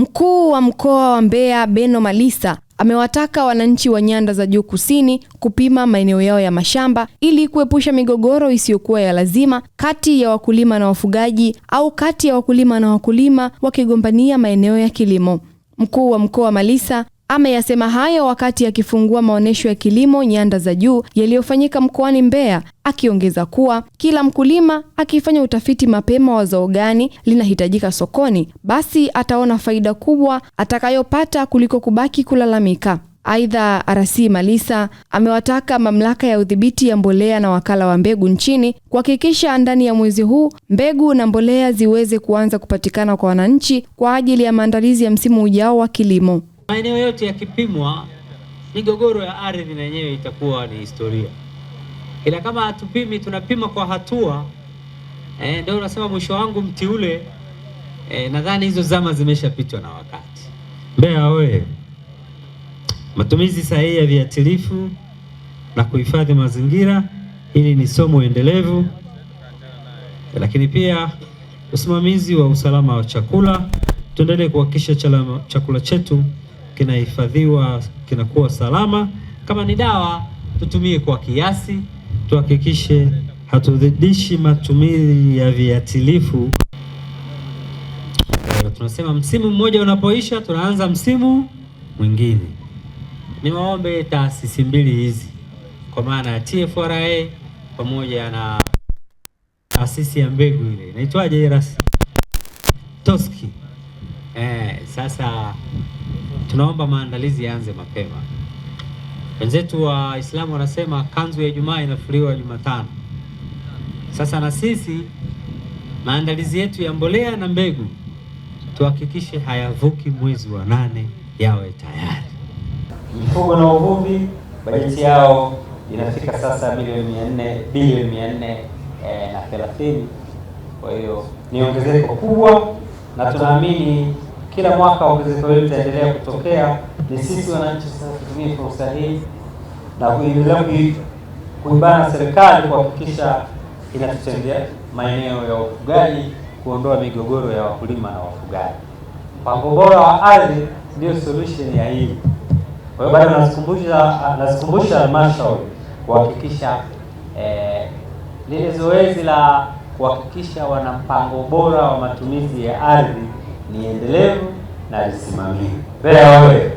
Mkuu wa mkoa wa Mbeya Beno Malisa amewataka wananchi wa Nyanda za Juu Kusini kupima maeneo yao ya mashamba ili kuepusha migogoro isiyokuwa ya lazima kati ya wakulima na wafugaji au kati ya wakulima na wakulima wakigombania maeneo ya kilimo. Mkuu wa mkoa Malisa ameyasema hayo wakati akifungua maonesho ya kilimo Nyanda za Juu yaliyofanyika mkoani Mbeya, akiongeza kuwa kila mkulima akifanya utafiti mapema wa zao gani linahitajika sokoni, basi ataona faida kubwa atakayopata kuliko kubaki kulalamika. Aidha, RC Malisa amewataka mamlaka ya udhibiti ya mbolea na wakala wa mbegu nchini kuhakikisha ndani ya mwezi huu mbegu na mbolea ziweze kuanza kupatikana kwa wananchi kwa ajili ya maandalizi ya msimu ujao wa kilimo. Maeneo yote yakipimwa, migogoro ya ardhi na yenyewe itakuwa ni historia. Ila kama hatupimi, tunapima kwa hatua, ndio unasema mwisho wangu mti ule, nadhani hizo zama zimeshapitwa na wakati. Mbeya wewe, matumizi sahihi ya viuatilifu na kuhifadhi mazingira, hili ni somo endelevu. Lakini pia usimamizi wa usalama wa chakula, tuendelee kuhakikisha chakula chetu kinahifadhiwa, kinakuwa salama. Kama ni dawa, tutumie kwa kiasi, tuhakikishe hatudhidishi matumizi ya viuatilifu. Tunasema msimu mmoja unapoisha, tunaanza msimu mwingine. Niwaombe taasisi mbili hizi, kwa maana ya TFRA pamoja na taasisi ya mbegu ile inaitwaje RAS Toski, sasa tunaomba maandalizi yaanze mapema. Wenzetu wa Waislamu wanasema kanzu ya Ijumaa inafuliwa Jumatano. Sasa na sisi maandalizi yetu ya mbolea na mbegu tuhakikishe hayavuki mwezi wa 8 yawe tayari. Mifugo na uvuvi, bajeti yao inafika sasa bilioni 430. Kwa hiyo ni ongezeko kubwa, na tunaamini kila mwaka ongezeko hili litaendelea kutokea. Ni sisi wananchi sasa tutumie fursa hii na kuendelea kuibana serikali kuhakikisha inatutendea maeneo ya ufugaji, kuondoa migogoro ya wakulima na wafugaji. Mpango bora wa ardhi ndio solution ya hili. Kwa hiyo bado nazikumbusha halmashauri kuhakikisha lile zoezi la kuhakikisha wana mpango bora wa matumizi ya ardhi ni endelevu na lisimamiwe. Mbeya wewe.